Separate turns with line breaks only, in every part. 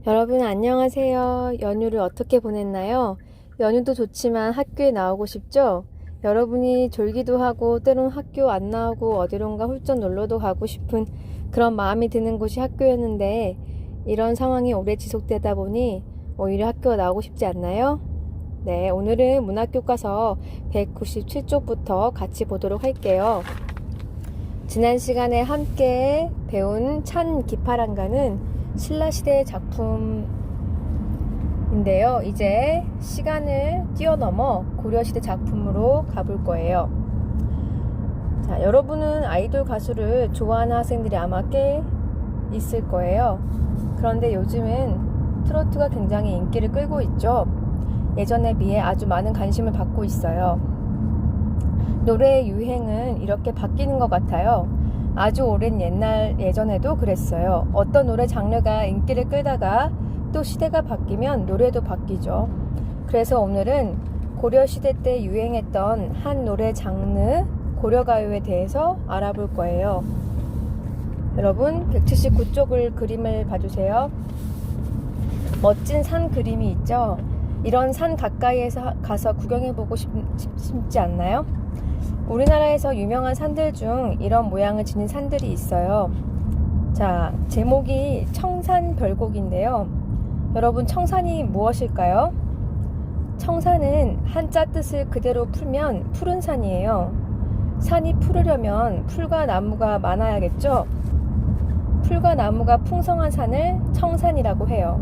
여러분 안녕하세요. 연휴를 어떻게 보냈나요? 연휴도 좋지만 학교에 나오고 싶죠? 여러분이 졸기도 하고 때론 학교 안 나오고 어디론가 훌쩍 놀러도 가고 싶은 그런 마음이 드는 곳이 학교였는데 이런 상황이 오래 지속되다 보니 오히려 학교 나오고 싶지 않나요? 네, 오늘은 문학교과서 197쪽부터 같이 보도록 할게요. 지난 시간에 함께 배운 찬 기파란가는 신라시대 작품인데요. 이제 시간을 뛰어넘어 고려시대 작품으로 가볼 거예요. 자, 여러분은 아이돌 가수를 좋아하는 학생들이 아마 꽤 있을 거예요. 그런데 요즘은 트로트가 굉장히 인기를 끌고 있죠. 예전에 비해 아주 많은 관심을 받고 있어요. 노래의 유행은 이렇게 바뀌는 것 같아요. 아주 오랜 예전에도 그랬어요. 어떤 노래 장르가 인기를 끌다가 또 시대가 바뀌면 노래도 바뀌죠. 그래서 오늘은 고려시대 때 유행했던 한 노래 장르 고려가요에 대해서 알아볼 거예요. 여러분 179쪽을 그림을 봐주세요. 멋진 산 그림이 있죠. 이런 산 가까이에서 가서 구경해보고 싶지 않나요? 우리나라에서 유명한 산들 중 이런 모양을 지닌 산들이 있어요. 자, 제목이 청산별곡인데요. 여러분, 청산이 무엇일까요? 청산은 한자 뜻을 그대로 풀면 푸른 산이에요. 산이 푸르려면 풀과 나무가 많아야겠죠? 풀과 나무가 풍성한 산을 청산이라고 해요.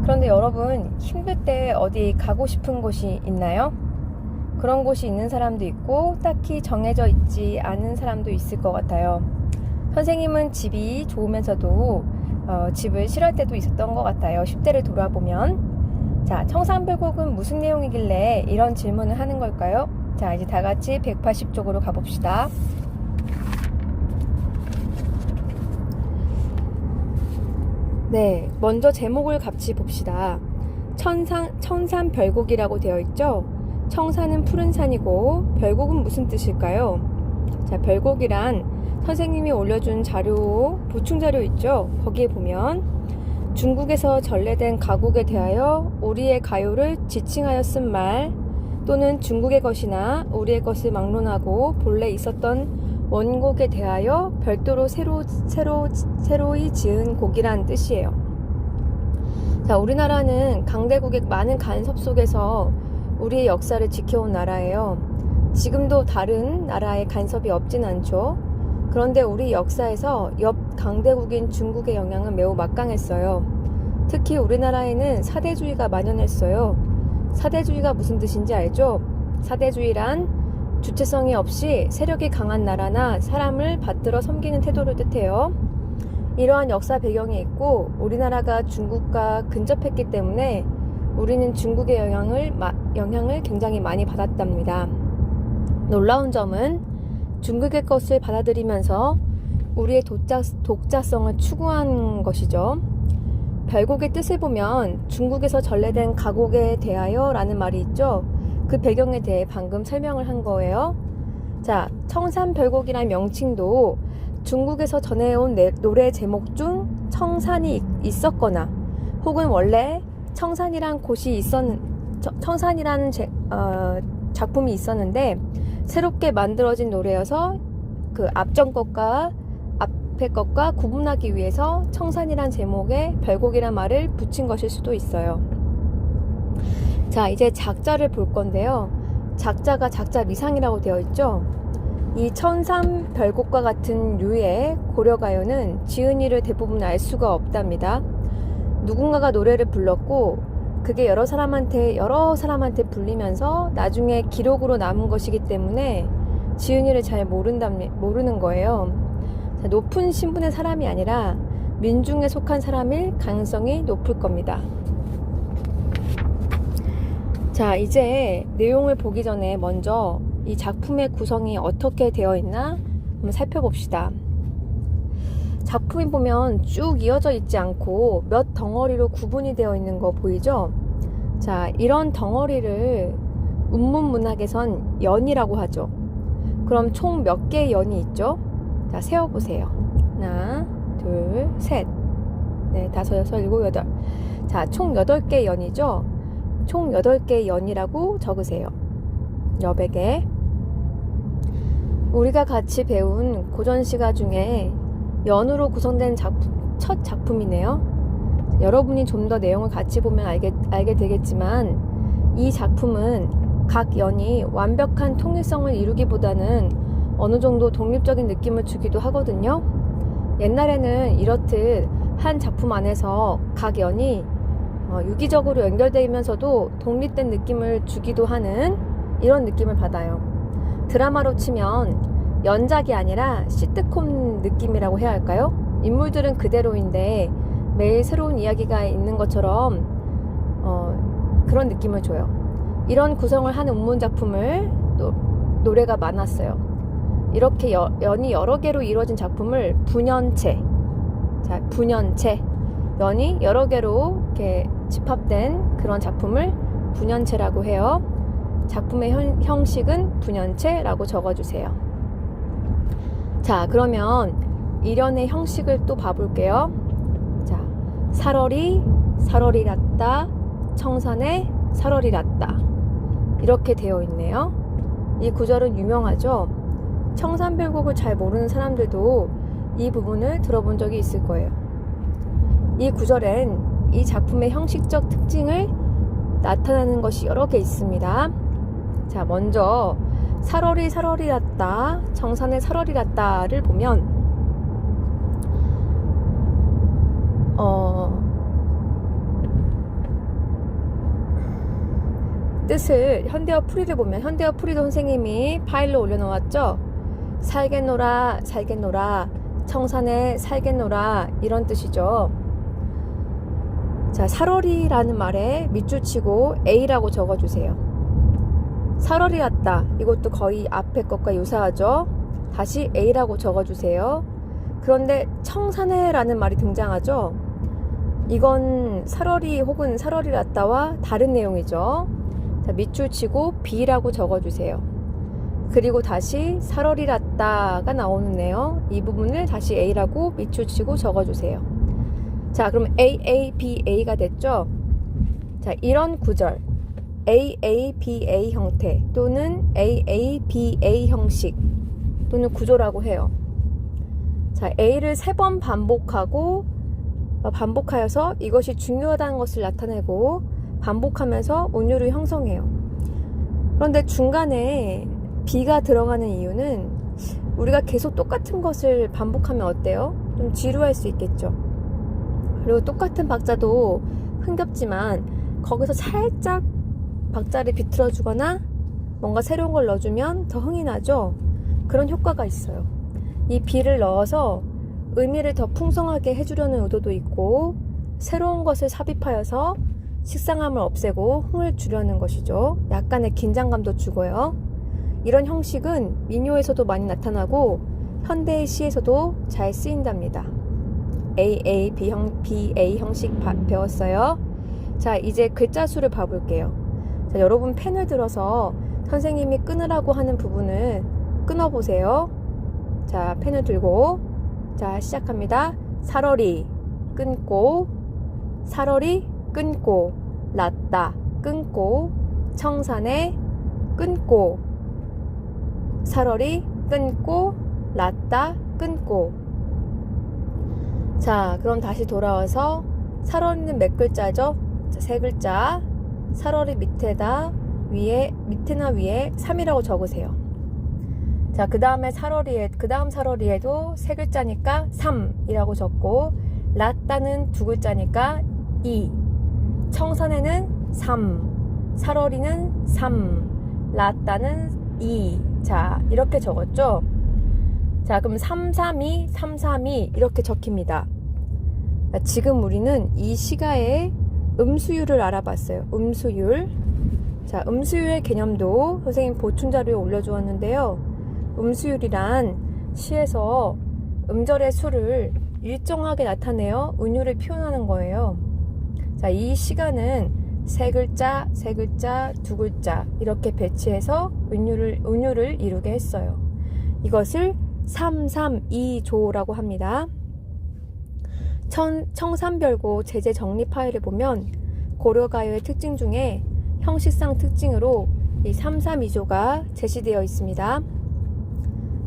그런데 여러분, 힘들 때 어디 가고 싶은 곳이 있나요? 그런 곳이 있는 사람도 있고 딱히 정해져 있지 않은 사람도 있을 것 같아요. 선생님은 집이 좋으면서도 집을 싫어할 때도 있었던 것 같아요. 10대를 돌아보면. 자, 청산별곡은 무슨 내용이길래 이런 질문을 하는 걸까요? 자, 이제 다 같이 180쪽으로 가봅시다. 네, 먼저 제목을 같이 봅시다. 청산별곡이라고 되어 있죠? 청산은 푸른 산이고 별곡은 무슨 뜻일까요? 자, 별곡이란 선생님이 올려준 자료, 보충 자료 있죠? 거기에 보면 중국에서 전래된 가곡에 대하여 우리의 가요를 지칭하여 쓴 말 또는 중국의 것이나 우리의 것을 막론하고 본래 있었던 원곡에 대하여 별도로 새로이 지은 곡이란 뜻이에요. 자, 우리나라는 강대국의 많은 간섭 속에서 우리의 역사를 지켜온 나라예요. 지금도 다른 나라의 간섭이 없진 않죠. 그런데 우리 역사에서 옆 강대국인 중국의 영향은 매우 막강했어요. 특히 우리나라에는 사대주의가 만연했어요. 사대주의가 무슨 뜻인지 알죠? 사대주의란 주체성이 없이 세력이 강한 나라나 사람을 받들어 섬기는 태도를 뜻해요. 이러한 역사 배경이 있고 우리나라가 중국과 근접했기 때문에 우리는 중국의 영향을 굉장히 많이 받았답니다. 놀라운 점은 중국의 것을 받아들이면서 우리의 독자성을 추구한 것이죠. 별곡의 뜻을 보면 중국에서 전래된 가곡에 대하여 라는 말이 있죠. 그 배경에 대해 방금 설명을 한 거예요. 자, 청산별곡이란 명칭도 중국에서 전해온 노래 제목 중 청산이 있었거나 혹은 원래 청산이라는 작품이 있었는데 새롭게 만들어진 노래여서 그 앞전 것과 앞에 것과 구분하기 위해서 청산이란 제목에 별곡이란 말을 붙인 것일 수도 있어요. 자, 이제 작자를 볼 건데요. 작자가 작자 미상이라고 되어 있죠. 이 청산별곡과 같은 류의 고려가요는 지은이를 대부분 알 수가 없답니다. 누군가가 노래를 불렀고 그게 여러 사람한테 불리면서 나중에 기록으로 남은 것이기 때문에 지은이를 잘 모르는 거예요. 자, 높은 신분의 사람이 아니라 민중에 속한 사람일 가능성이 높을 겁니다. 자, 이제 내용을 보기 전에 먼저 이 작품의 구성이 어떻게 되어 있나 한번 살펴봅시다. 작품이 보면 쭉 이어져 있지 않고 몇 덩어리로 구분이 되어 있는 거 보이죠? 자, 이런 덩어리를 운문문학에선 연이라고 하죠. 그럼 총 몇 개의 연이 있죠? 자, 세어보세요. 하나, 둘, 셋. 네, 5, 6, 7, 8. 자, 총 8개의 연이죠? 총 8개의 연이라고 적으세요. 여백에. 우리가 같이 배운 고전시가 중에 연으로 구성된 첫 작품이네요. 여러분이 좀 더 내용을 같이 보면 알게 되겠지만 이 작품은 각 연이 완벽한 통일성을 이루기보다는 어느 정도 독립적인 느낌을 주기도 하거든요. 옛날에는 이렇듯 한 작품 안에서 각 연이 유기적으로 연결되면서도 독립된 느낌을 주기도 하는 이런 느낌을 받아요. 드라마로 치면 연작이 아니라 시트콤 느낌이라고 해야 할까요? 인물들은 그대로인데 매일 새로운 이야기가 있는 것처럼 그런 느낌을 줘요. 이런 구성을 하는 운문 작품을 또 노래가 많았어요. 이렇게 연이 여러 개로 이루어진 작품을 분연체, 자, 분연체, 연이 여러 개로 이렇게 집합된 그런 작품을 분연체라고 해요. 작품의 형식은 분연체라고 적어주세요. 자, 그러면 일연의 형식을 또 봐볼게요. 자, 살얼이, 살얼이랐다, 청산에, 살얼이랐다. 이렇게 되어 있네요. 이 구절은 유명하죠? 청산별곡을 잘 모르는 사람들도 이 부분을 들어본 적이 있을 거예요. 이 구절엔 이 작품의 형식적 특징을 나타내는 것이 여러 개 있습니다. 자, 먼저 살얼이 살얼이랐다, 청산에 살얼이랐다를 보면 뜻을 현대어 풀이를 보면 현대어 풀이도 선생님이 파일로 올려놓았죠. 살겠노라, 살겠노라, 청산에 살겠노라, 이런 뜻이죠. 자, 살얼이라는 말에 밑줄 치고 A라고 적어주세요. 살얼이랐다, 이것도 거의 앞에 것과 유사하죠. 다시 A라고 적어주세요. 그런데 청산해라는 말이 등장하죠. 이건 살얼이 혹은 살얼이랐다와 다른 내용이죠. 자, 밑줄 치고 B라고 적어주세요. 그리고 다시 살얼이랐다가 나오는데요. 이 부분을 다시 A라고 밑줄 치고 적어주세요. 자, 그럼 AABA가 됐죠? 자, 이런 구절 AABA 형태 또는 AABA 형식 또는 구조라고 해요. 자, A를 3번 반복하여서 이것이 중요하다는 것을 나타내고 반복하면서 운율을 형성해요. 그런데 중간에 B가 들어가는 이유는 우리가 계속 똑같은 것을 반복하면 어때요? 좀 지루할 수 있겠죠. 그리고 똑같은 박자도 흥겹지만 거기서 살짝 박자를 비틀어 주거나 뭔가 새로운 걸 넣어주면 더 흥이 나죠. 그런 효과가 있어요. 이 B를 넣어서 의미를 더 풍성하게 해주려는 의도도 있고 새로운 것을 삽입하여서 식상함을 없애고 흥을 주려는 것이죠. 약간의 긴장감도 주고요. 이런 형식은 민요에서도 많이 나타나고 현대의 시에서도 잘 쓰인답니다. AABA 형식 배웠어요. 자, 이제 글자 수를 봐볼게요. 자, 여러분 펜을 들어서 선생님이 끊으라고 하는 부분을 끊어보세요. 자, 펜을 들고 자, 시작합니다. 살얼이 끊고, 살얼이 끊고, 랐다 끊고, 청산에 끊고, 살얼이 끊고, 랐다 끊고. 자, 그럼 다시 돌아와서 살얼이는 몇 글자죠? 자, 3글자. 살얼이 밑에나 위에 3이라고 적으세요. 자, 그 다음 살얼이에도 3글자니까 3이라고 적고, 랐다는 2글자니까 2, 청산에는 3, 살얼이는 3, 랐다는 2. 자, 이렇게 적었죠? 자, 그럼 332, 332 이렇게 적힙니다. 지금 우리는 이 시가의 음수율을 알아봤어요. 음수율. 자, 음수율의 개념도 선생님 보충자료에 올려주었는데요. 음수율이란 시에서 음절의 수를 일정하게 나타내어 운율을 표현하는 거예요. 자, 이 시가는 3글자, 3글자, 2글자 이렇게 배치해서 운율을 이루게 했어요. 이것을 332조라고 합니다. 청산별고 제재 정리 파일을 보면 고려가요의 특징 중에 형식상 특징으로 이 332조가 제시되어 있습니다.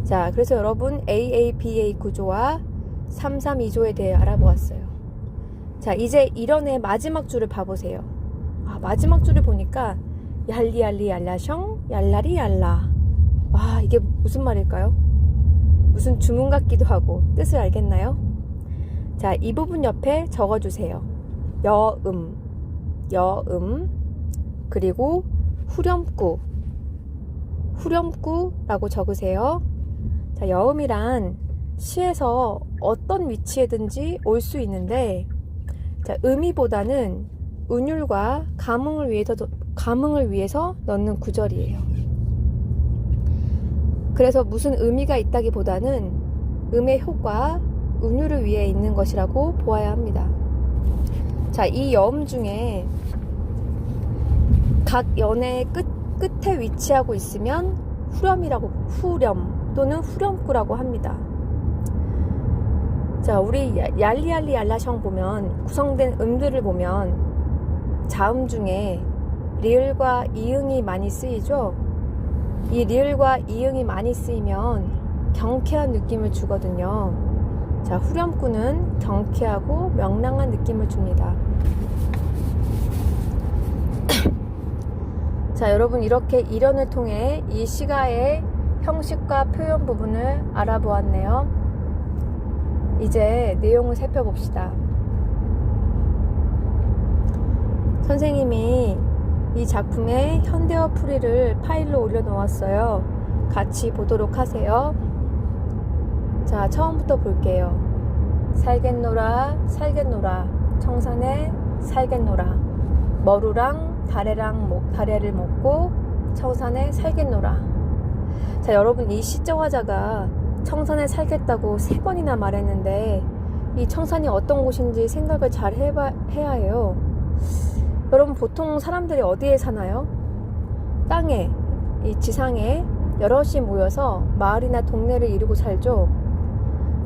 자, 그래서 여러분 AABA 구조와 332조에 대해 알아보았어요. 자, 이제 이런의 마지막 줄을 봐보세요. 마지막 줄을 보니까 얄리얄리 얄라셩 얄라리 얄라. 와, 이게 무슨 말일까요? 무슨 주문 같기도 하고 뜻을 알겠나요? 자, 이 부분 옆에 적어주세요. 여음, 그리고 후렴구라고 적으세요. 자, 여음이란 시에서 어떤 위치에든지 올 수 있는데, 자, 의미보다는 운율과 감흥을 위해서 넣는 구절이에요. 그래서 무슨 의미가 있다기보다는 음의 효과, 운율을 위해 있는 것이라고 보아야 합니다. 자, 이 여음 중에 각 연의 끝에 위치하고 있으면 후렴 또는 후렴구라고 합니다. 자, 우리 얄리얄리 얄라셩 보면 구성된 음들을 보면 자음 중에 리을과 이응이 많이 쓰이죠. 이 리을과 이응이 많이 쓰이면 경쾌한 느낌을 주거든요. 자, 후렴구는 경쾌하고 명랑한 느낌을 줍니다. 자, 여러분 이렇게 이론을 통해 이 시가의 형식과 표현 부분을 알아보았네요. 이제 내용을 살펴봅시다. 선생님이 이 작품의 현대어 풀이를 파일로 올려놓았어요. 같이 보도록 하세요. 자, 처음부터 볼게요. 살겠노라 살겠노라 청산에 살겠노라 머루랑 다래를 먹고 청산에 살겠노라. 자, 여러분 이 시적 화자가 청산에 살겠다고 3번이나 말했는데 이 청산이 어떤 곳인지 생각을 잘 해야 해요. 여러분 보통 사람들이 어디에 사나요? 땅에, 이 지상에 여럿이 모여서 마을이나 동네를 이루고 살죠.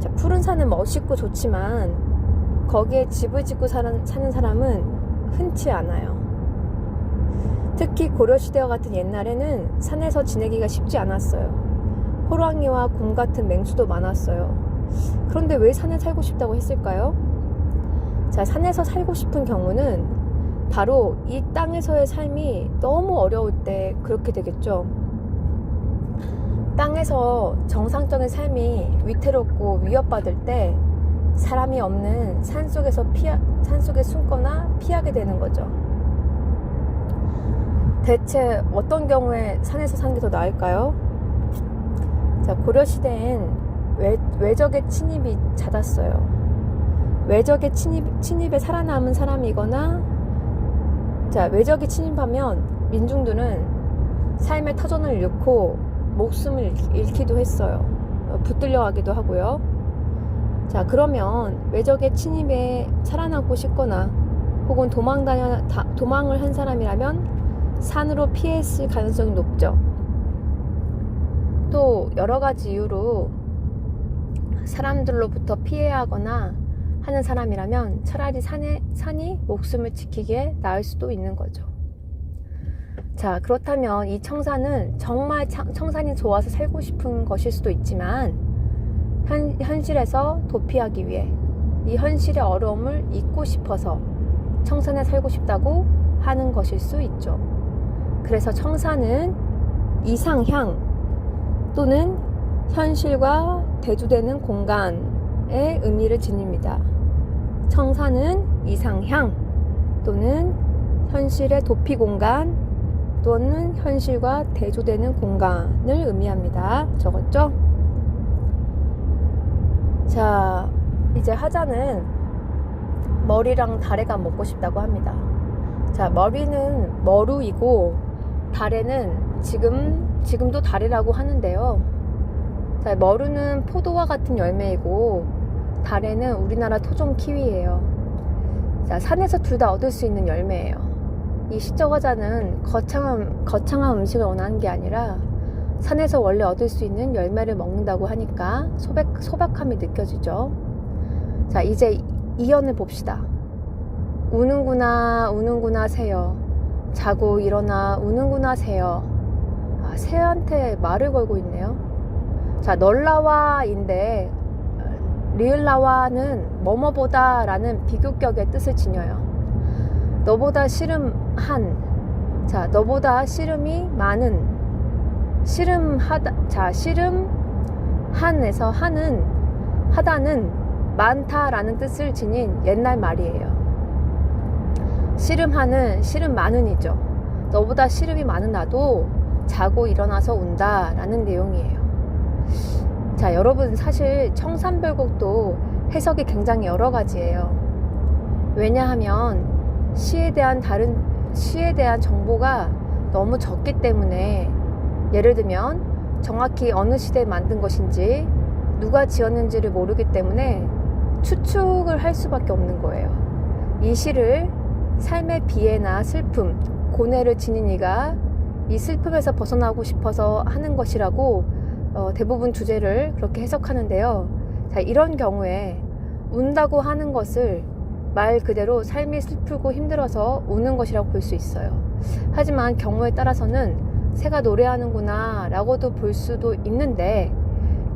자, 푸른 산은 멋있고 좋지만 거기에 집을 짓고 사는 사람은 흔치 않아요. 특히 고려시대와 같은 옛날에는 산에서 지내기가 쉽지 않았어요. 호랑이와 곰 같은 맹수도 많았어요. 그런데 왜 산에 살고 싶다고 했을까요? 자, 산에서 살고 싶은 경우는 바로 이 땅에서의 삶이 너무 어려울 때 그렇게 되겠죠. 땅에서 정상적인 삶이 위태롭고 위협받을 때 사람이 없는 산속에 숨거나 피하게 되는 거죠. 대체 어떤 경우에 산에서 사는 게 더 나을까요? 자, 고려시대엔 외적의 침입이 잦았어요. 외적의 침입에 살아남은 사람이거나, 자, 외적이 침입하면 민중들은 삶의 터전을 잃고 목숨을 잃기도 했어요. 붙들려 가기도 하고요. 자, 그러면 외적의 침입에 살아남고 싶거나 혹은 도망을 한 사람이라면 산으로 피했을 가능성이 높죠. 또 여러 가지 이유로 사람들로부터 피해야 하거나 하는 사람이라면 차라리 산이 목숨을 지키기에 나을 수도 있는 거죠. 자, 그렇다면 이 청산은 정말 청산이 좋아서 살고 싶은 것일 수도 있지만 현실에서 도피하기 위해 이 현실의 어려움을 잊고 싶어서 청산에 살고 싶다고 하는 것일 수 있죠. 그래서 청산은 이상향 또는 현실과 대조되는 공간의 의미를 지닙니다. 청산은 이상향 또는 현실의 도피 공간 또는 현실과 대조되는 공간을 의미합니다. 적었죠? 자, 이제 하자는 머리랑 다래가 먹고 싶다고 합니다. 자, 머리는 머루이고 다래는 지금도 다래라고 하는데요. 자, 머루는 포도와 같은 열매이고 다래는 우리나라 토종 키위예요. 자, 산에서 둘 다 얻을 수 있는 열매예요. 이 시적 화자는 거창한 음식을 원하는 게 아니라 산에서 원래 얻을 수 있는 열매를 먹는다고 하니까 소박함이 느껴지죠. 자, 이제 이연을 봅시다. 우는구나 우는구나 새여. 자고 일어나 우는구나 새여. 새한테 말을 걸고 있네요. 자, 널라와인데 리을라와는 뭐뭐보다 라는 비교격의 뜻을 지녀요. 너보다 씨름한. 자, 너보다 씨름이 많은. 씨름하다. 자, 씨름한에서 하다는 많다라는 뜻을 지닌 옛날 말이에요. 씨름하는 씨름 많은이죠. 너보다 씨름이 많은 나도 자고 일어나서 운다라는 내용이에요. 자, 여러분, 사실 청산별곡도 해석이 굉장히 여러 가지예요. 왜냐하면 시에 대한 정보가 너무 적기 때문에, 예를 들면 정확히 어느 시대에 만든 것인지 누가 지었는지를 모르기 때문에 추측을 할 수밖에 없는 거예요. 이 시를 삶의 비애나 슬픔, 고뇌를 지닌 이가 이 슬픔에서 벗어나고 싶어서 하는 것이라고 대부분 주제를 그렇게 해석하는데요. 자, 이런 경우에 운다고 하는 것을 말 그대로 삶이 슬프고 힘들어서 우는 것이라고 볼 수 있어요. 하지만 경우에 따라서는 새가 노래하는구나 라고도 볼 수도 있는데,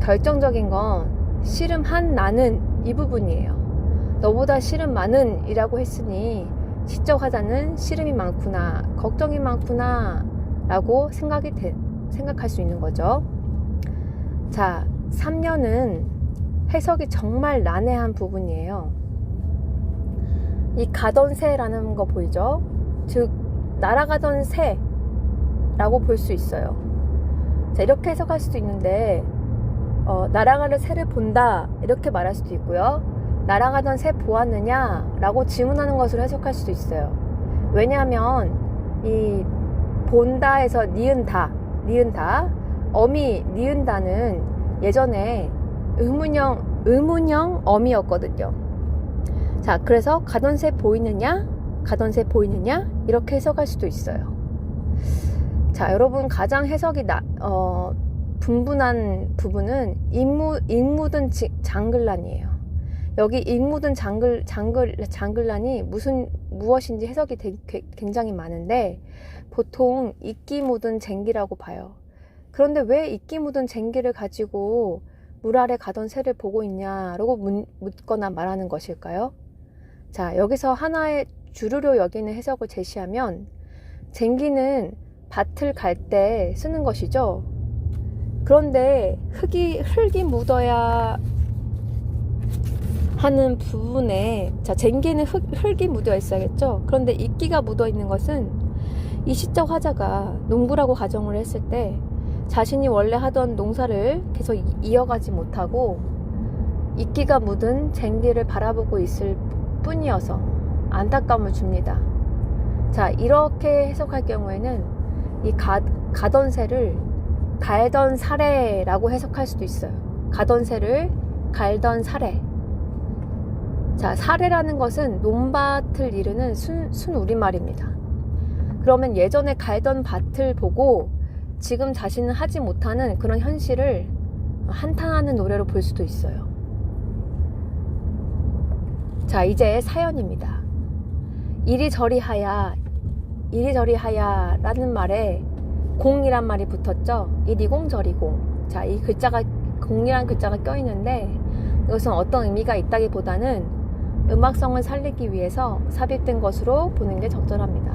결정적인 건 씨름한 나는 이 부분이에요. 너보다 씨름 많은 이라고 했으니 시적 화자는 씨름이 많구나, 걱정이 많구나 라고 생각할 수 있는 거죠. 자, 3년은 해석이 정말 난해한 부분이에요. 이 가던 새라는 거 보이죠? 즉, 날아가던 새라고 볼 수 있어요. 자, 이렇게 해석할 수도 있는데, 날아가는 새를 본다 이렇게 말할 수도 있고요. 날아가던 새 보았느냐 라고 질문하는 것으로 해석할 수도 있어요. 왜냐하면 이 본다에서 니은다, 어미 니은다는 예전에 의문형 어미였거든요. 자, 그래서 가던 새 보이느냐 이렇게 해석할 수도 있어요. 자, 여러분, 가장 해석이 분분한 부분은 잉묻은 장글란이에요. 여기 잉묻은 장글란이 무엇인지 해석이 굉장히 많은데, 보통 이끼 묻은 쟁기라고 봐요. 그런데 왜 이끼 묻은 쟁기를 가지고 물 아래 가던 새를 보고 있냐라고 묻거나 말하는 것일까요? 자, 여기서 하나의 주류로 여기는 해석을 제시하면, 쟁기는 밭을 갈 때 쓰는 것이죠. 그런데 흙이 묻어야 하는 부분에, 자, 쟁기는 흙이 묻어 있어야겠죠. 그런데 이끼가 묻어 있는 것은 이 시적 화자가 농부라고 가정을 했을 때 자신이 원래 하던 농사를 계속 이어가지 못하고 이끼가 묻은 쟁기를 바라보고 있을 뿐이어서 안타까움을 줍니다. 자, 이렇게 해석할 경우에는 이 가던 새를 갈던 사례라고 해석할 수도 있어요. 가던 새를 갈던 사례. 자, 사례라는 것은 논밭을 이르는 순 우리말입니다. 그러면 예전에 갈던 밭을 보고 지금 자신은 하지 못하는 그런 현실을 한탄하는 노래로 볼 수도 있어요. 자, 이제 사연입니다. 이리저리 하야 라는 말에 공이란 말이 붙었죠. 이리공 저리공. 자, 이 글자가, 공이란 글자가 껴있는데 이것은 어떤 의미가 있다기보다는 음악성을 살리기 위해서 삽입된 것으로 보는 게 적절합니다.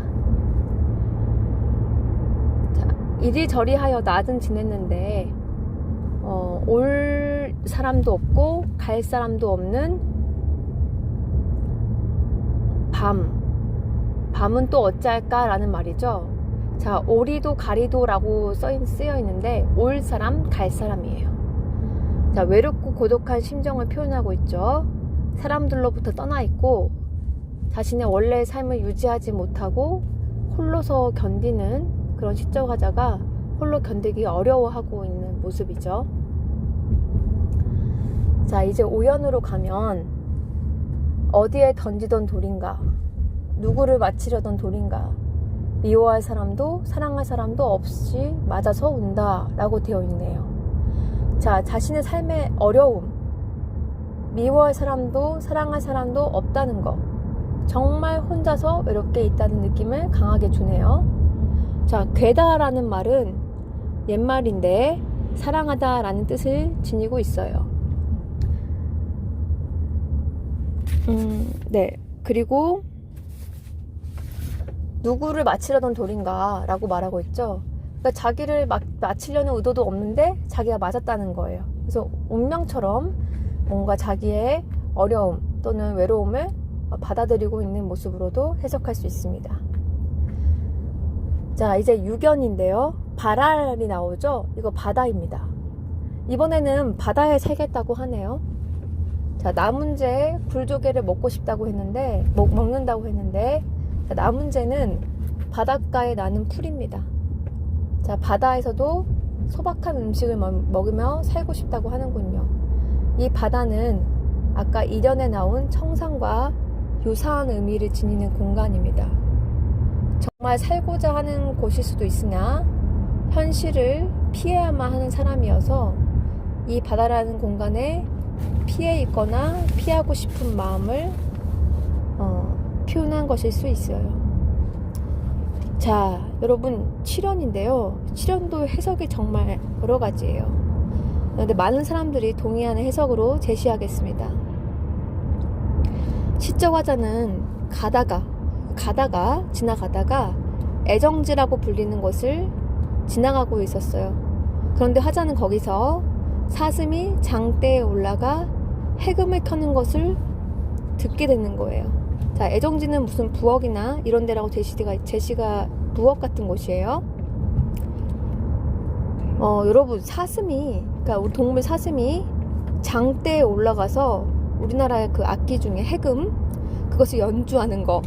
자, 이리저리 하여 낮은 지냈는데 올 사람도 없고 갈 사람도 없는 밤은 또 어찌할까 라는 말이죠. 자, 오리도 가리도라고 쓰여 있는데 올 사람, 갈 사람이에요. 자, 외롭고 고독한 심정을 표현하고 있죠. 사람들로부터 떠나 있고 자신의 원래의 삶을 유지하지 못하고 홀로서 견디는 그런 시적 화자가 홀로 견디기 어려워하고 있는 모습이죠. 자, 이제 오연으로 가면 어디에 던지던 돌인가, 누구를 맞히려던 돌인가, 미워할 사람도 사랑할 사람도 없이 맞아서 운다 라고 되어 있네요. 자, 자신의 삶의 어려움, 미워할 사람도 사랑할 사람도 없다는 거. 정말 혼자서 외롭게 있다는 느낌을 강하게 주네요. 자, 괴다라는 말은 옛말인데 사랑하다 라는 뜻을 지니고 있어요. 네. 그리고 누구를 마치려던 돌인가 라고 말하고 있죠. 그러니까 자기를 마치려는 의도도 없는데 자기가 맞았다는 거예요. 그래서 운명처럼 뭔가 자기의 어려움 또는 외로움을 받아들이고 있는 모습으로도 해석할 수 있습니다. 자, 이제 유견인데요. 바랄이 나오죠. 이거 바다입니다. 이번에는 바다에 살겠다고 하네요. 자, 나문제 굴조개를 먹고 싶다고 했는데 먹는다고 했는데 자, 나문제는 바닷가에 나는 풀입니다. 자, 바다에서도 소박한 음식을 먹으며 살고 싶다고 하는군요. 이 바다는 아까 이련에 나온 청산과 유사한 의미를 지니는 공간입니다. 정말 살고자 하는 곳일 수도 있으나 현실을 피해야만 하는 사람이어서 이 바다라는 공간에 피해 있거나 피하고 싶은 마음을 표현한 것일 수 있어요. 자, 여러분, 칠연인데요. 칠연도 해석이 정말 여러 가지예요. 그런데 많은 사람들이 동의하는 해석으로 제시하겠습니다. 시적 화자는 지나가다가 애정지라고 불리는 곳을 지나가고 있었어요. 그런데 화자는 거기서 사슴이 장대에 올라가 해금을 켜는 것을 듣게 되는 거예요. 자, 애정지는 무슨 부엌이나 이런 데라고 제시가 부엌 같은 곳이에요. 여러분, 그러니까 우리 동물 사슴이 장대에 올라가서 우리나라의 그 악기 중에 해금, 그것을 연주하는 거.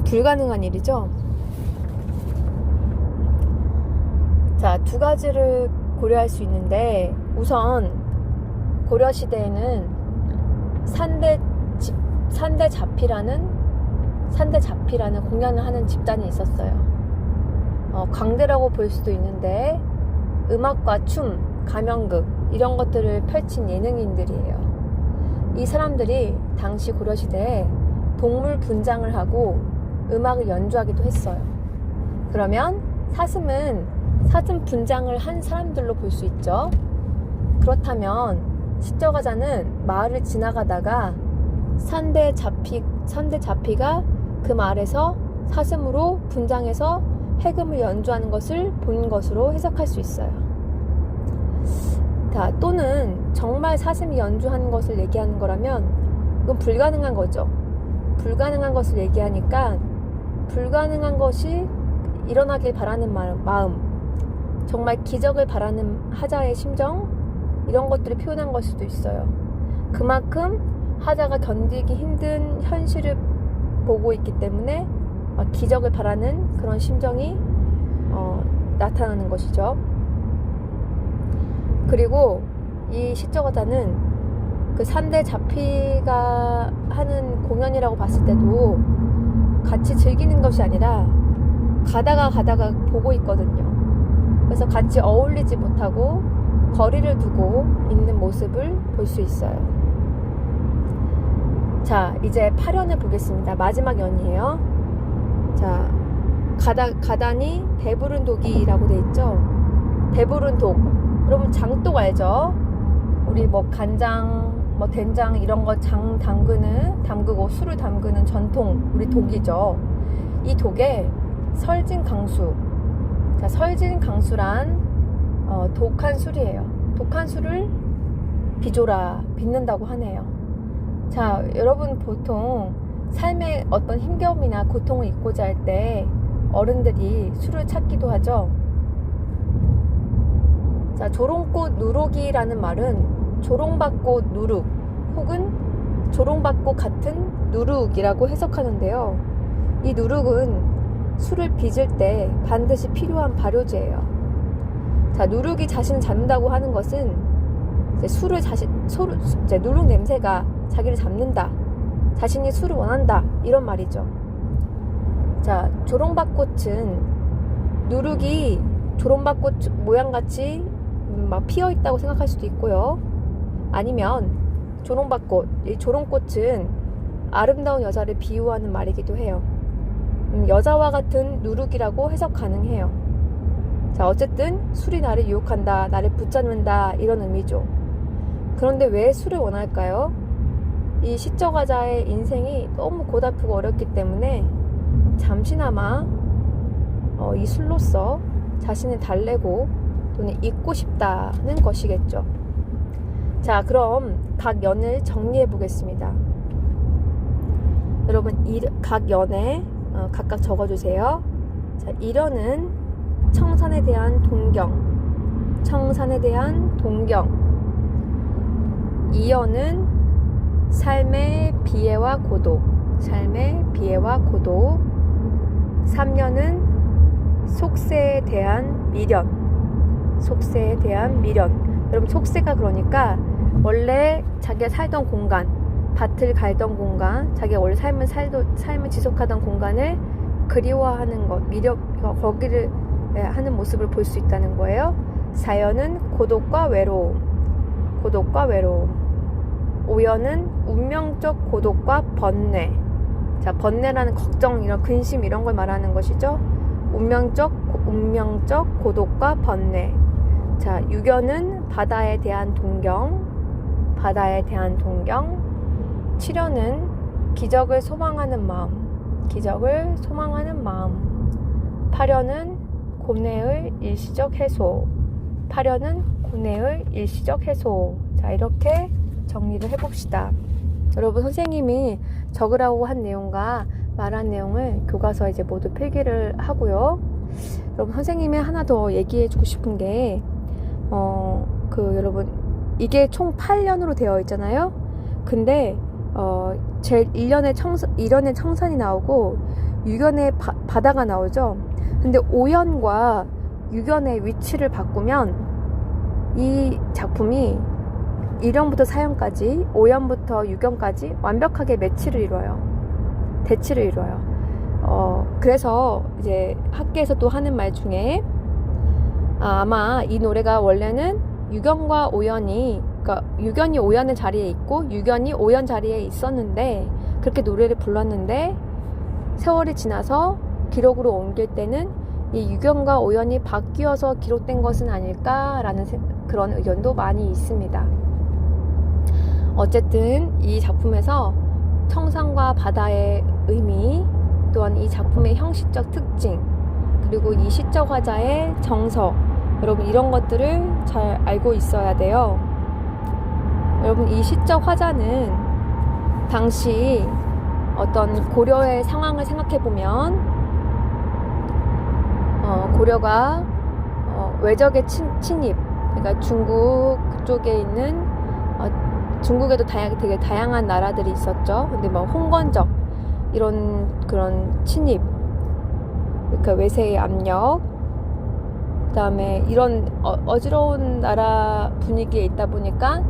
불가능한 일이죠. 자, 두 가지를 고려할 수 있는데, 우선 고려시대에는 산대잡히라는 공연을 하는 집단이 있었어요. 광대라고 볼 수도 있는데 음악과 춤, 가면극 이런 것들을 펼친 예능인들이에요. 이 사람들이 당시 고려시대에 동물 분장을 하고 음악을 연주하기도 했어요. 그러면 사슴은 사슴 분장을 한 사람들로 볼 수 있죠. 그렇다면 시적화자는 마을을 지나가다가 산대잡히가 그 마을에서 사슴으로 분장해서 해금을 연주하는 것을 본 것으로 해석할 수 있어요. 또는 정말 사슴이 연주하는 것을 얘기하는 거라면 이건 불가능한 거죠. 불가능한 것을 얘기하니까 불가능한 것이 일어나길 바라는 마음, 정말 기적을 바라는 하자의 심정, 이런 것들을 표현한 걸 수도 있어요. 그만큼 하자가 견디기 힘든 현실을 보고 있기 때문에 기적을 바라는 그런 심정이 나타나는 것이죠. 그리고 이 시적화자는 그 산대잡히가 하는 공연이라고 봤을 때도 같이 즐기는 것이 아니라 가다가 보고 있거든요. 그래서 같이 어울리지 못하고 거리를 두고 있는 모습을 볼 수 있어요. 자, 이제 8연을 보겠습니다. 마지막 연이에요. 자, 가다니 배부른 독이라고 돼 있죠. 배부른 독. 여러분, 장독 알죠? 우리 간장, 된장 이런 거 담그고 술을 담그는 전통 우리 독이죠. 이 독에 설진강수. 자, 설진강수란 독한 술이에요. 독한 술을 빚는다고 하네요. 자, 여러분, 보통 삶의 어떤 힘겨움이나 고통을 잊고자 할 때 어른들이 술을 찾기도 하죠. 자, 조롱꽃 누룩이라는 말은 조롱받고 누룩 혹은 조롱받고 같은 누룩이라고 해석하는데요. 이 누룩은 술을 빚을 때 반드시 필요한 발효제예요. 자, 누룩이 자신을 잡는다고 하는 것은 이제 누룩 냄새가 자기를 잡는다, 자신이 술을 원한다, 이런 말이죠. 자, 조롱박꽃은 누룩이 조롱박꽃 모양같이 막 피어있다고 생각할 수도 있고요. 아니면 조롱밭꽃, 이 조롱꽃은 아름다운 여자를 비유하는 말이기도 해요. 여자와 같은 누룩이라고 해석 가능해요. 자, 어쨌든 술이 나를 유혹한다, 나를 붙잡는다, 이런 의미죠. 그런데 왜 술을 원할까요? 이 시적화자의 인생이 너무 고달프고 어렵기 때문에 잠시나마 이 술로서 자신을 달래고 또는 잊고 싶다는 것이겠죠. 자, 그럼 각 연을 정리해 보겠습니다. 여러분, 각 연에 각각 적어주세요. 자, 1연은 청산에 대한 동경, 청산에 대한 동경. 2연은 삶의 비애와 고독, 삶의 비애와 고독. 3년은 속세에 대한 미련, 속세에 대한 미련. 여러분, 속세가 그러니까 원래 자기가 살던 공간, 밭을 갈던 공간, 자기가 원래 삶을 지속하던 공간을 그리워하는 것, 미련, 거기를 하는 모습을 볼 수 있다는 거예요. 4연은 고독과 외로움, 고독과 외로움. 5연은 운명적 고독과 번뇌. 자, 번뇌라는 걱정, 이런 근심, 이런 걸 말하는 것이죠. 운명적 고독과 번뇌. 자, 6연은 바다에 대한 동경, 바다에 대한 동경. 7연은 기적을 소망하는 마음, 기적을 소망하는 마음. 8연은 고뇌의 일시적 해소, 8연은 고뇌의 일시적 해소. 자, 이렇게 정리를 해봅시다. 여러분, 선생님이 적으라고 한 내용과 말한 내용을 교과서에 이제 모두 필기를 하고요. 여러분, 선생님이 하나 더 얘기해주고 싶은 게 여러분, 이게 총 8년으로 되어 있잖아요. 근데 제 1년에 청산이 나오고 6연에 바다가 나오죠. 근데 5연과 6연의 위치를 바꾸면 이 작품이 1연부터 4연까지, 5연부터 6연까지 완벽하게 매치를 이뤄요. 대치를 이뤄요. 그래서 이제 학계에서 또 하는 말 중에 아마 이 노래가 원래는 6연과 5연이, 그러니까 6연이 5연의 자리에 있고 6연이 5연 자리에 있었는데, 그렇게 노래를 불렀는데 세월이 지나서 기록으로 옮길 때는 이 6연과 5연이 바뀌어서 기록된 것은 아닐까라는 그런 의견도 많이 있습니다. 어쨌든 이 작품에서 청산과 바다의 의미, 또한 이 작품의 형식적 특징, 그리고 이 시적 화자의 정서, 여러분, 이런 것들을 잘 알고 있어야 돼요. 여러분, 이 시적 화자는 당시 어떤 고려의 상황을 생각해보면 고려가 외적의 침입, 그러니까 중국 그쪽에 있는 중국에도 되게 다양한 나라들이 있었죠. 근데 뭐 홍건적 이런 그런 침입, 그러니까 외세의 압력, 그다음에 이런 어지러운 나라 분위기에 있다 보니까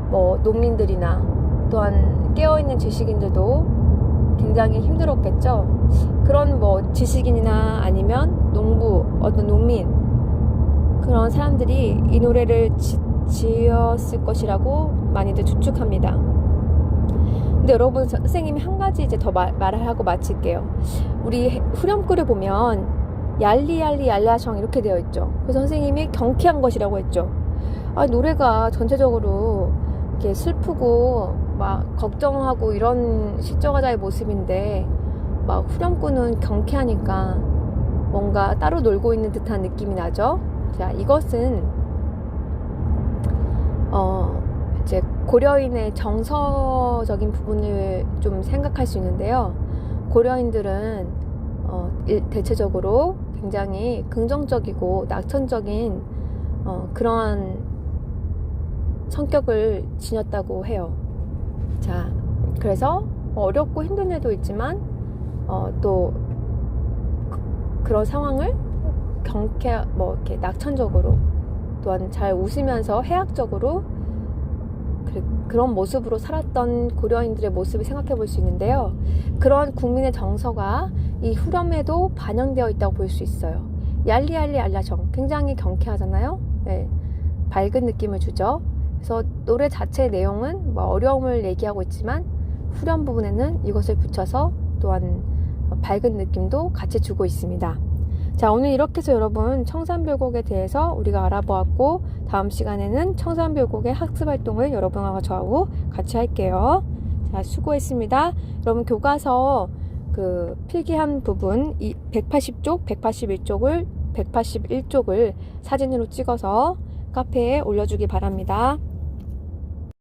뭐 농민들이나 또한 깨어있는 지식인들도 굉장히 힘들었겠죠. 그런 뭐 지식인이나 아니면 농부, 어떤 농민, 그런 사람들이 이 노래를 지었을 것이라고 많이들 추측합니다. 근데 여러분, 선생님이 한 가지 이제 더 말을 하고 마칠게요. 우리 후렴구를 보면 얄리얄리 얄라성 이렇게 되어 있죠. 그래서 선생님이 경쾌한 것이라고 했죠. 노래가 전체적으로 이렇게 슬프고 막 걱정하고 이런 시적화자의 모습인데 막 후렴구는 경쾌하니까 뭔가 따로 놀고 있는 듯한 느낌이 나죠. 자, 이것은 이제 고려인의 정서적인 부분을 좀 생각할 수 있는데요. 고려인들은 대체적으로 굉장히 긍정적이고 낙천적인 그러한 성격을 지녔다고 해요. 자, 그래서 어렵고 힘든 일도 있지만 또 그런 상황을 이렇게 낙천적으로, 또한 잘 웃으면서 해학적으로 그런 모습으로 살았던 고려인들의 모습을 생각해 볼 수 있는데요. 그런 국민의 정서가 이 후렴에도 반영되어 있다고 볼 수 있어요. 얄리얄리 알라정, 굉장히 경쾌하잖아요. 네, 밝은 느낌을 주죠. 그래서 노래 자체 내용은 뭐 어려움을 얘기하고 있지만 후렴 부분에는 이것을 붙여서 또한 밝은 느낌도 같이 주고 있습니다. 자, 오늘 이렇게 해서 여러분 청산별곡에 대해서 우리가 알아보았고, 다음 시간에는 청산별곡의 학습활동을 여러분과 저하고 같이 할게요. 자, 수고했습니다. 여러분 교과서 그 필기한 부분 180쪽, 181쪽을 사진으로 찍어서 카페에 올려주기 바랍니다.